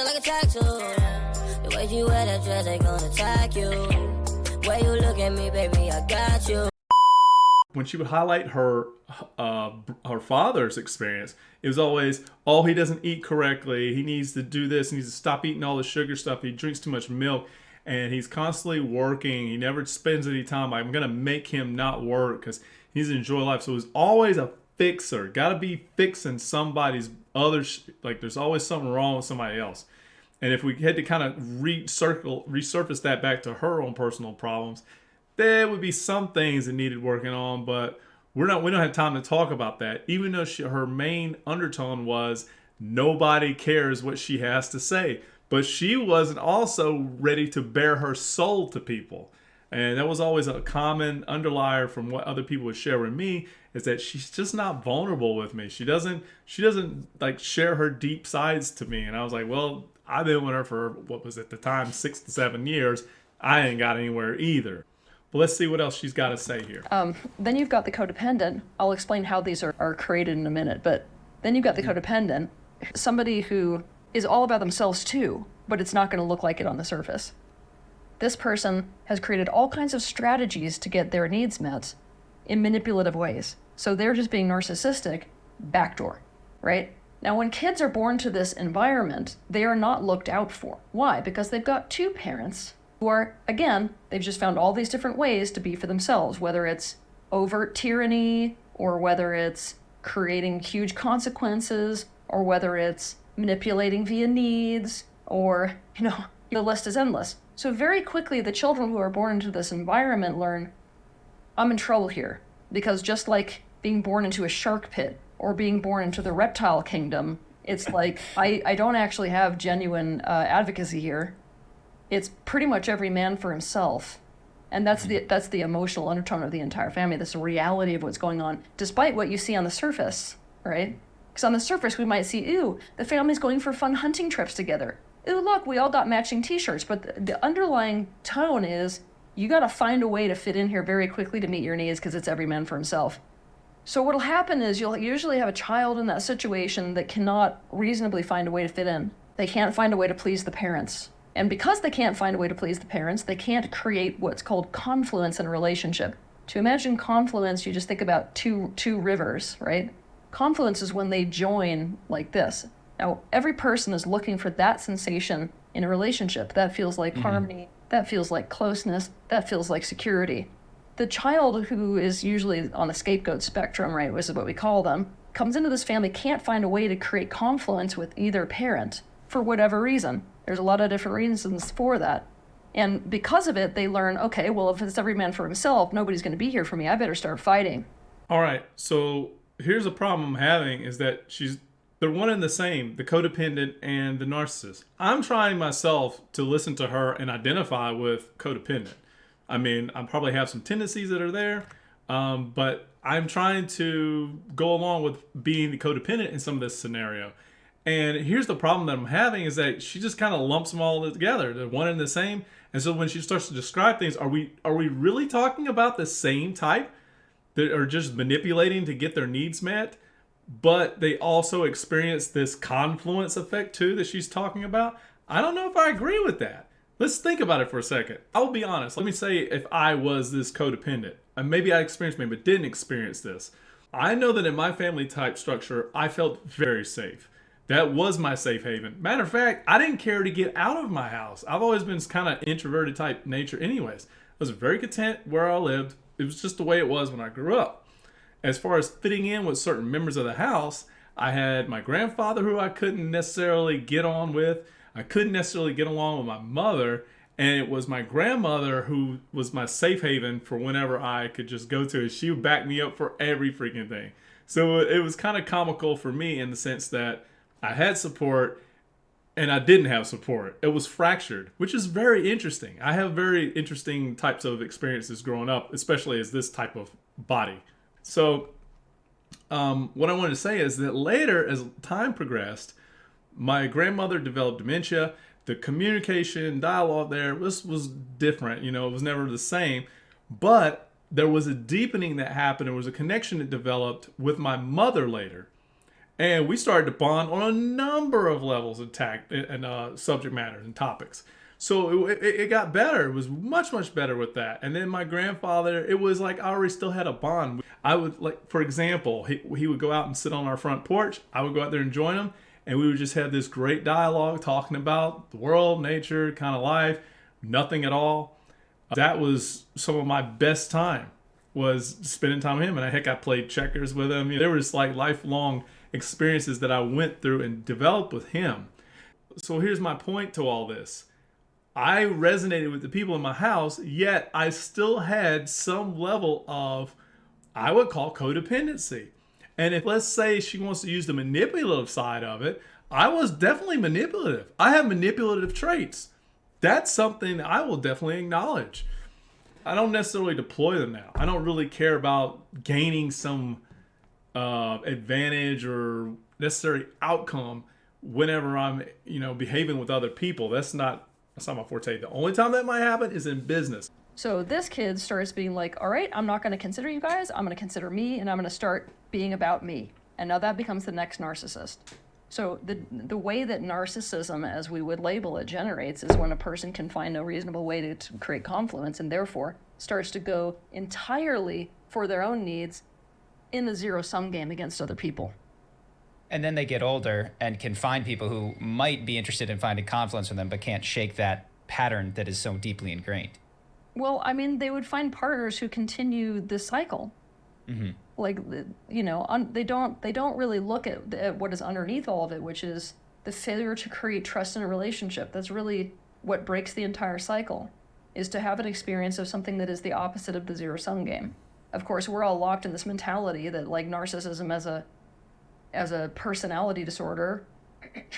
feeling like a tattoo. The way you wear that dress, they gonna attack you. Way you look at me, baby, I got you. When she would highlight her father's experience, it was always, oh, he doesn't eat correctly. He needs to do this. He needs to stop eating all the sugar stuff. He drinks too much milk. And he's constantly working. He never spends any time. I'm going to make him not work because he needs to enjoy life. So he's always a fixer. Got to be fixing somebody's other, like there's always something wrong with somebody else. And if we had to kind of resurface that back to her own personal problems, there would be some things that needed working on, but we don't have time to talk about that. Even though her main undertone was nobody cares what she has to say, but she wasn't also ready to bare her soul to people. And that was always a common underlier from what other people would share with me, is that she's just not vulnerable with me. She doesn't like share her deep sides to me. And I was like, well, I've been with her for, what was at the time, 6 to 7 years. I ain't got anywhere either. But let's see what else she's got to say here. Then you've got the codependent. I'll explain how these are created in a minute. But then you've got the codependent, somebody who is all about themselves too, but it's not going to look like it on the surface. This person has created all kinds of strategies to get their needs met in manipulative ways. So they're just being narcissistic, backdoor, right? Now, when kids are born to this environment, they are not looked out for. Why? Because they've got two parents who are, again, they've just found all these different ways to be for themselves, whether it's overt tyranny, or whether it's creating huge consequences, or whether it's manipulating via needs, or, the list is endless. So very quickly, the children who are born into this environment learn, I'm in trouble here. Because just like being born into a shark pit or being born into the reptile kingdom, it's like, I don't actually have genuine advocacy here. It's pretty much every man for himself. And that's the emotional undertone of the entire family. That's the reality of what's going on, despite what you see on the surface, right? Because on the surface, we might see, ooh, the family's going for fun hunting trips together. Ooh, look, we all got matching t-shirts. But the underlying tone is, you got to find a way to fit in here very quickly to meet your needs because it's every man for himself. So what'll happen is you'll usually have a child in that situation that cannot reasonably find a way to fit in. They can't find a way to please the parents. And because they can't find a way to please the parents, they can't create what's called confluence in a relationship. To imagine confluence, you just think about two rivers, right? Confluence is when they join like this. Now, every person is looking for that sensation in a relationship. That feels like harmony. That feels like closeness. That feels like security. The child who is usually on the scapegoat spectrum, right, which is what we call them, comes into this family, can't find a way to create confluence with either parent for whatever reason. There's a lot of different reasons for that. And because of it, they learn, okay, well, if it's every man for himself, nobody's going to be here for me. I better start fighting. All right. So here's a problem I'm having is that they're one and the same, the codependent and the narcissist. I'm trying myself to listen to her and identify with codependent. I mean, I probably have some tendencies that are there, but I'm trying to go along with being the codependent in some of this scenario. And here's the problem that I'm having is that she just kind of lumps them all together. They're one and the same. And so when she starts to describe things, are we really talking about the same type that are just manipulating to get their needs met? But they also experience this confluence effect too that she's talking about? I don't know if I agree with that. Let's think about it for a second. I'll be honest. Let me say if I was this codependent, and maybe I experienced maybe but didn't experience this. I know that in my family type structure, I felt very safe. That was my safe haven. Matter of fact, I didn't care to get out of my house. I've always been kind of introverted type nature anyways. I was very content where I lived. It was just the way it was when I grew up. As far as fitting in with certain members of the house, I had my grandfather who I couldn't necessarily get on with. I couldn't necessarily get along with my mother. And it was my grandmother who was my safe haven for whenever I could just go to. She would back me up for every freaking thing. So it was kind of comical for me in the sense that I had support and I didn't have support. It was fractured, which is very interesting. I have very interesting types of experiences growing up, especially as this type of body. So what I wanted to say is that later, as time progressed, my grandmother developed dementia. The communication, dialogue there was different. It was never the same. But there was a deepening that happened. There was a connection that developed with my mother later. And we started to bond on a number of levels of tact and subject matter and topics. So it got better. It was much, much better with that. And then my grandfather, it was like I already still had a bond. I would, like, for example, he would go out and sit on our front porch. I would go out there and join him. And we would just have this great dialogue talking about the world, nature, kind of life, nothing at all. That was some of my best time, was spending time with him. And heck, I played checkers with him. There was like lifelong experiences that I went through and developed with him. So here's my point to all this. I resonated with the people in my house, yet I still had some level of, I would call, codependency. And if, let's say, she wants to use the manipulative side of it, I was definitely manipulative. I have manipulative traits. That's something I will definitely acknowledge. I don't necessarily deploy them now. I don't really care about gaining some advantage or necessary outcome whenever I'm, behaving with other people. That's not my forte. The only time that might happen is in business. So this kid starts being like, all right, I'm not going to consider you guys. I'm going to consider me, and I'm going to start being about me. And now that becomes the next narcissist. So the way that narcissism, as we would label it, generates is when a person can find no reasonable way to create confluence and therefore starts to go entirely for their own needs in the zero-sum game against other people. And then they get older and can find people who might be interested in finding confluence with them but can't shake that pattern that is so deeply ingrained. Well, I mean, they would find partners who continue this cycle. Mm-hmm. Like, they don't really look at what is underneath all of it, which is the failure to create trust in a relationship. That's really what breaks the entire cycle, is to have an experience of something that is the opposite of the zero-sum game. Of course, we're all locked in this mentality that, like, narcissism as a personality disorder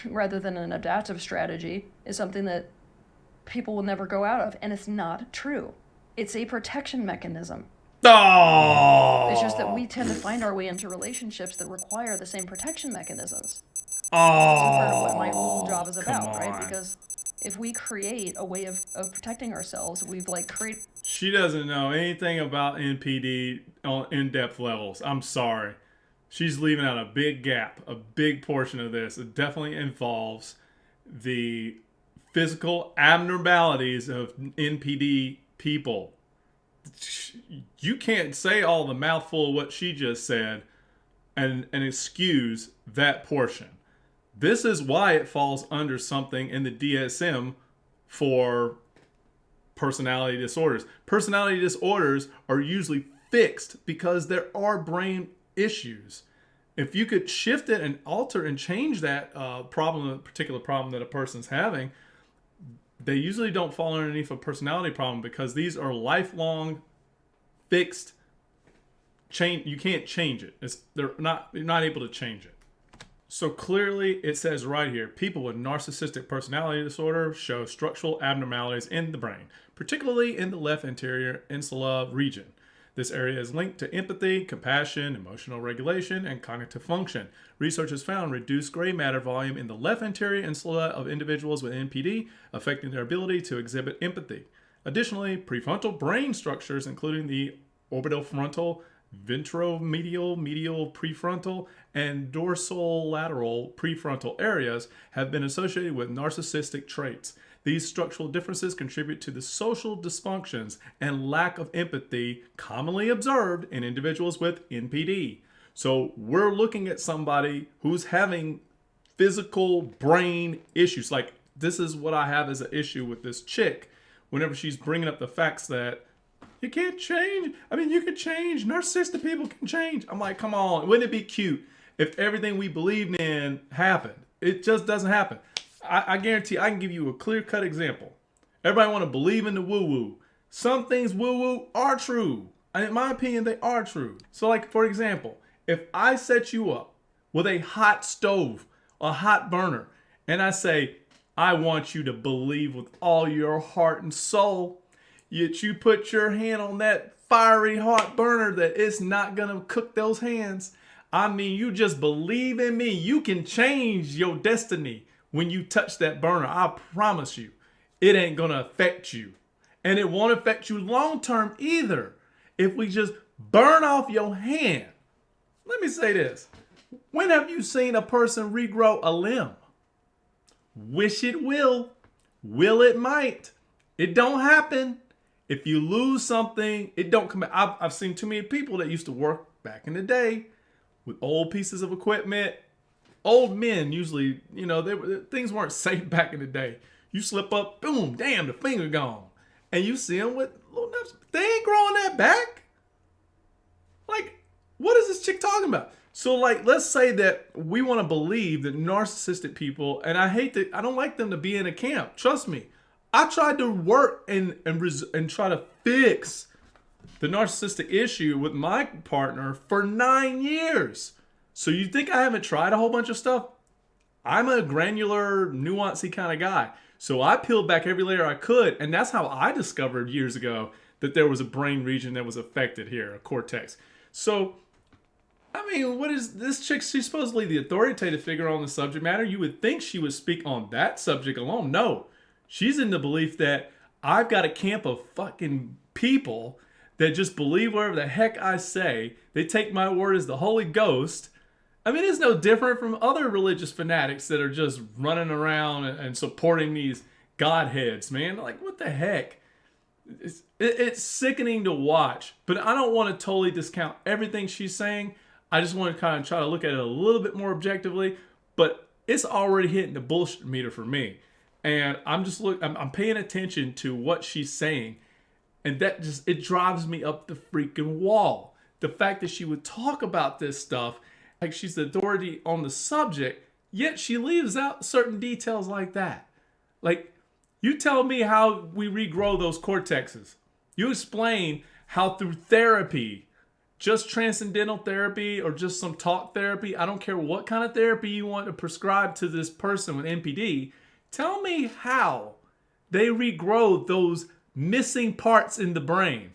rather than an adaptive strategy is something that people will never go out of, and it's not true. It's a protection mechanism. Oh! It's just that we tend to find our way into relationships that require the same protection mechanisms. Oh! This is part of what my old job is about, right? Because if we create a way of protecting ourselves, we've created... She doesn't know anything about NPD on in-depth levels. I'm sorry. She's leaving out a big gap, a big portion of this. It definitely involves the physical abnormalities of NPD people. You can't say all the mouthful of what she just said and excuse that portion. This is why it falls under something in the DSM for personality disorders. Personality disorders are usually fixed because there are brain issues. If you could shift it and alter and change that particular problem that a person's having, they usually don't fall underneath a personality problem because these are lifelong fixed change. You can't change it. You're not able to change it. So clearly it says right here, people with narcissistic personality disorder show structural abnormalities in the brain, particularly in the left anterior insula region. This area is linked to empathy, compassion, emotional regulation, and cognitive function. Research has found reduced gray matter volume in the left anterior insula of individuals with NPD, affecting their ability to exhibit empathy. Additionally, prefrontal brain structures, including the orbitofrontal, ventromedial, medial prefrontal, and dorsolateral prefrontal areas, have been associated with narcissistic traits. These structural differences contribute to the social dysfunctions and lack of empathy commonly observed in individuals with NPD. So we're looking at somebody who's having physical brain issues. Like, this is what I have as an issue with this chick whenever she's bringing up the facts that you can't change. I mean, you can change. Narcissistic people can change. I'm like, come on. Wouldn't it be cute if everything we believed in happened? It just doesn't happen. I guarantee I can give you a clear-cut example. Everybody want to believe in the woo-woo. Some things woo-woo are true. And in my opinion, they are true. So, like, for example, if I set you up with a hot stove, a hot burner, and I say, I want you to believe with all your heart and soul, yet you put your hand on that fiery hot burner that it's not going to cook those hands. I mean, you just believe in me. You can change your destiny. When you touch that burner, I promise you, it ain't going to affect you. And it won't affect you long term either. If we just burn off your hand. Let me say this. When have you seen a person regrow a limb? Wish it will. Will it might. It don't happen. If you lose something, it don't come back. I've seen too many people that used to work back in the day with old pieces of equipment. Old men usually, things weren't safe back in the day. You slip up, boom, damn, the finger gone. And you see them with little nips. They ain't growing that back. Like, what is this chick talking about? So, like, let's say that we want to believe that narcissistic people, and I don't like them to be in a camp. Trust me. I tried to work and try to fix the narcissistic issue with my partner for 9 years. So you think I haven't tried a whole bunch of stuff? I'm a granular, nuancy kind of guy. So I peeled back every layer I could, and that's how I discovered years ago that there was a brain region that was affected here, a cortex. So, I mean, what is this chick? She's supposedly the authoritative figure on the subject matter. You would think she would speak on that subject alone. No, she's in the belief that I've got a camp of fucking people that just believe whatever the heck I say. They take my word as the Holy Ghost. I mean, it's no different from other religious fanatics that are just running around and supporting these godheads, man. Like, what the heck? It's sickening to watch, but I don't want to totally discount everything she's saying. I just want to kind of try to look at it a little bit more objectively, but it's already hitting the bullshit meter for me. And I'm paying attention to what she's saying, and it drives me up the freaking wall. The fact that she would talk about this stuff like she's the authority on the subject, yet she leaves out certain details like that. Like, you tell me how we regrow those cortexes. You explain how through therapy, just transcendental therapy or just some talk therapy, I don't care what kind of therapy you want to prescribe to this person with NPD, tell me how they regrow those missing parts in the brain.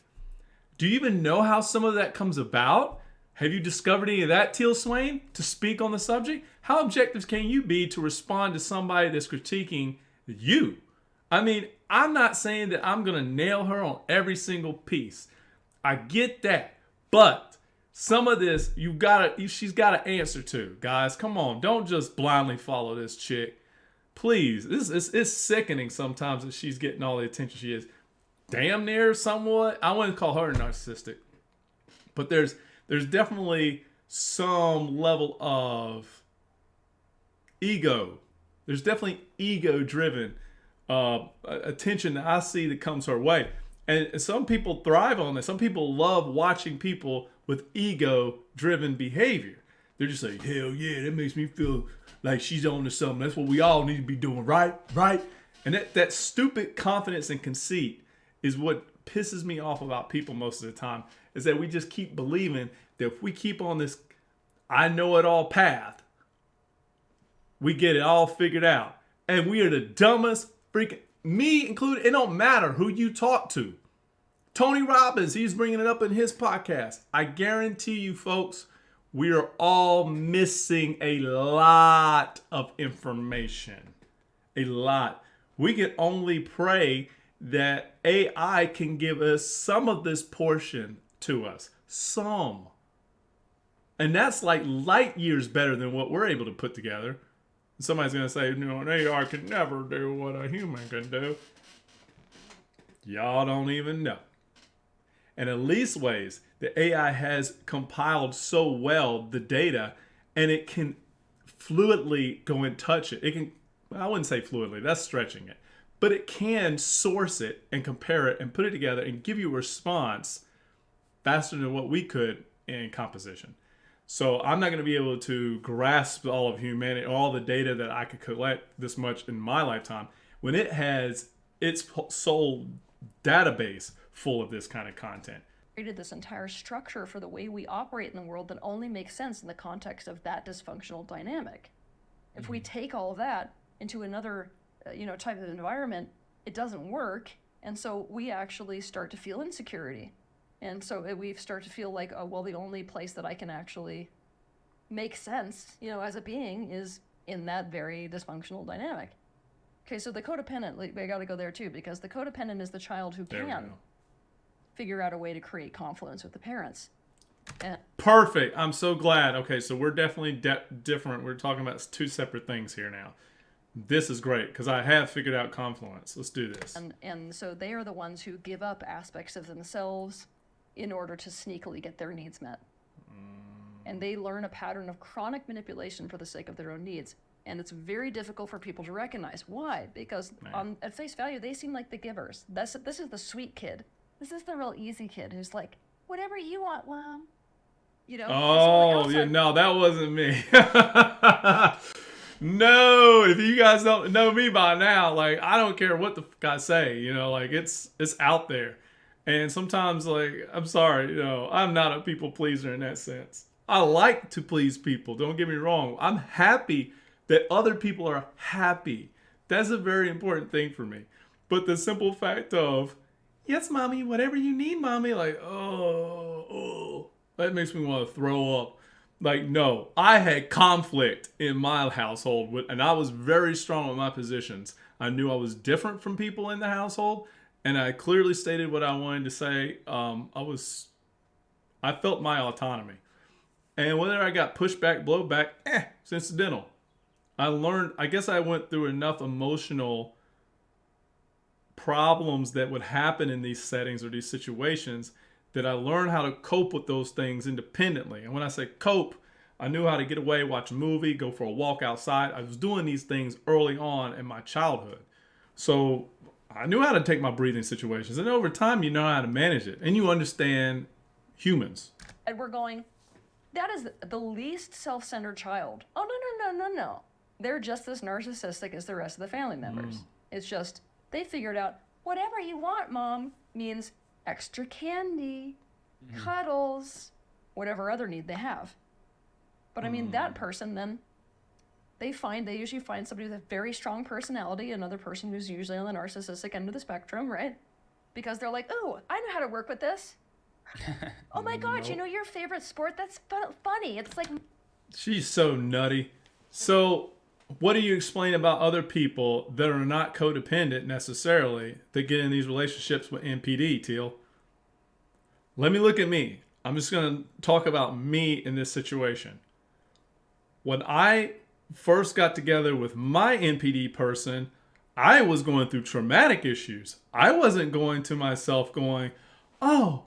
Do you even know how some of that comes about? Have you discovered any of that, Teal Swan, to speak on the subject? How objective can you be to respond to somebody that's critiquing you? I mean, I'm not saying that I'm going to nail her on every single piece. I get that. But some of this, she's got to answer to. Guys, come on. Don't just blindly follow this chick. Please. It's sickening sometimes that she's getting all the attention she is. Damn near somewhat. I wouldn't call her narcissistic. But there's definitely some level of ego. There's definitely ego-driven attention that I see that comes her way. And some people thrive on this. Some people love watching people with ego-driven behavior. They're just like, hell yeah, that makes me feel like she's on to something. That's what we all need to be doing, right? And that stupid confidence and conceit is what pisses me off about people most of the time, is that we just keep believing that if we keep on this I know it all path, we get it all figured out. And we are the dumbest freaking, me included. It don't matter who you talk to. Tony Robbins, he's bringing it up in his podcast. I guarantee you, folks, we are all missing a lot of information. A lot. We can only pray that AI can give us some of this portion to us. Some. And that's like light years better than what we're able to put together. Somebody's going to say, an AI can never do what a human can do. Y'all don't even know. And in least ways, the AI has compiled so well the data, and it can fluidly go and touch it. It can, I wouldn't say fluidly, that's stretching it. But it can source it and compare it and put it together and give you a response faster than what we could in composition. So I'm not going to be able to grasp all of humanity, all the data that I could collect this much in my lifetime, when it has its sole database full of this kind of content. Created this entire structure for the way we operate in the world that only makes sense in the context of that dysfunctional dynamic. If we take all of that into another type of environment, it doesn't work, and so we actually start to feel insecurity. And so we start to feel like, the only place that I can actually make sense, as a being is in that very dysfunctional dynamic. Okay, so the codependent, I got to go there too, because the codependent is the child who can figure out a way to create confluence with the parents. Yeah. Perfect. I'm so glad. Okay, so we're definitely different. We're talking about two separate things here now. This is great because I have figured out confluence. Let's do this. And so they are the ones who give up aspects of themselves in order to sneakily get their needs met. And they learn a pattern of chronic manipulation for the sake of their own needs. And it's very difficult for people to recognize. Why? Because at face value, they seem like the givers. This is the sweet kid. This is the real easy kid who's like, whatever you want, Mom. You know? Oh, yeah, no, that wasn't me. No, if you guys don't know me by now, like, I don't care what the fuck I say, you know, like, it's out there. And sometimes, like, I'm sorry, you know, I'm not a people pleaser in that sense. I like to please people, don't get me wrong. I'm happy that other people are happy. That's a very important thing for me. But the simple fact of, yes, mommy, whatever you need, mommy, like, oh, that makes me want to throw up. Like, no, I had conflict in my household, and I was very strong with my positions. I knew I was different from people in the household, and I clearly stated what I wanted to say. I felt my autonomy. And whether I got pushback, blowback, it's incidental. I guess I went through enough emotional problems that would happen in these settings or these situations that I learned how to cope with those things independently. And when I say cope, I knew how to get away, watch a movie, go for a walk outside. I was doing these things early on in my childhood. So I knew how to take my breathing situations. And over time, you know how to manage it. And you understand humans. And we're going, that is the least self-centered child. Oh, no. They're just as narcissistic as the rest of the family members. It's just, they figured out, whatever you want, Mom, means extra candy, cuddles, whatever other need they have. But I mean, that person then, they usually find somebody with a very strong personality, another person who's usually on the narcissistic end of the spectrum, right? Because they're like, oh, I know how to work with this. Oh my God, you know your favorite sport? That's funny. It's like... She's so nutty. So what do you explain about other people that are not codependent necessarily that get in these relationships with NPD, Teal? Let me look at me. I'm just going to talk about me in this situation. When I first got together with my NPD person, I was going through traumatic issues. I wasn't going to myself going, oh,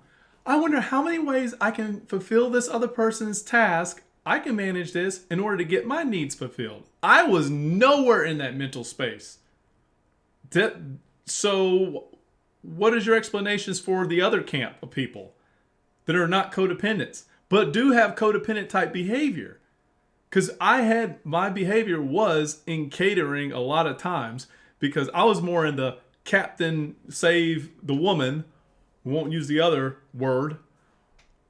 I wonder how many ways I can fulfill this other person's task. I can manage this in order to get my needs fulfilled. I was nowhere in that mental space. So what is your explanations for the other camp of people that are not codependents, but do have codependent type behavior? Because my behavior was in catering a lot of times because I was more in the captain save the woman, won't use the other word,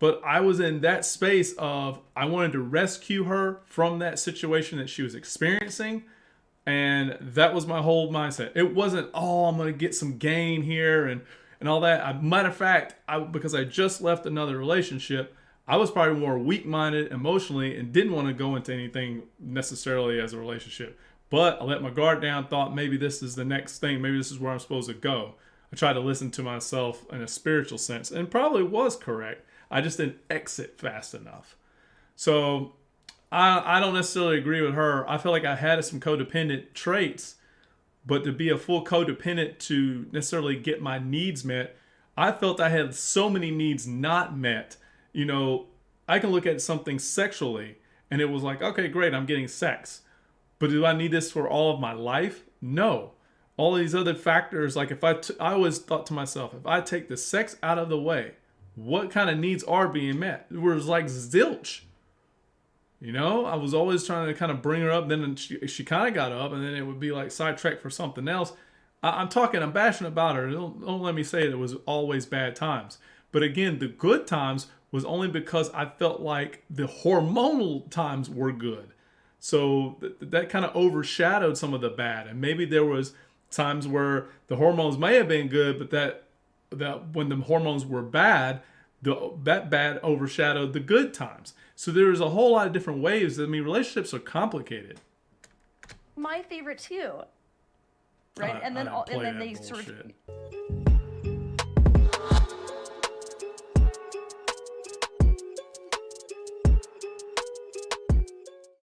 but I was in that space of I wanted to rescue her from that situation that she was experiencing. And that was my whole mindset. It wasn't, oh, I'm going to get some gain here and all that. Matter of fact, because I just left another relationship, I was probably more weak-minded emotionally and didn't want to go into anything necessarily as a relationship. But I let my guard down, thought maybe this is the next thing. Maybe this is where I'm supposed to go. I tried to listen to myself in a spiritual sense and probably was correct. I just didn't exit fast enough. So I don't necessarily agree with her. I feel like I had some codependent traits, but to be a full codependent to necessarily get my needs met, I felt I had so many needs not met. You know, I can look at something sexually and it was like, okay, great, I'm getting sex. But do I need this for all of my life? No. All these other factors, like I always thought to myself, if I take the sex out of the way, what kind of needs are being met? It was like zilch. You know, I was always trying to kind of bring her up. Then she kind of got up and then it would be like sidetracked for something else. I'm bashing about her. Don't let me say it was always bad times. But again, the good times was only because I felt like the hormonal times were good. So that kind of overshadowed some of the bad. And maybe there was times where the hormones may have been good, but that when the hormones were bad, that bad overshadowed the good times. So there's a whole lot of different ways. I mean, relationships are complicated. My favorite too. Right? And then they sort of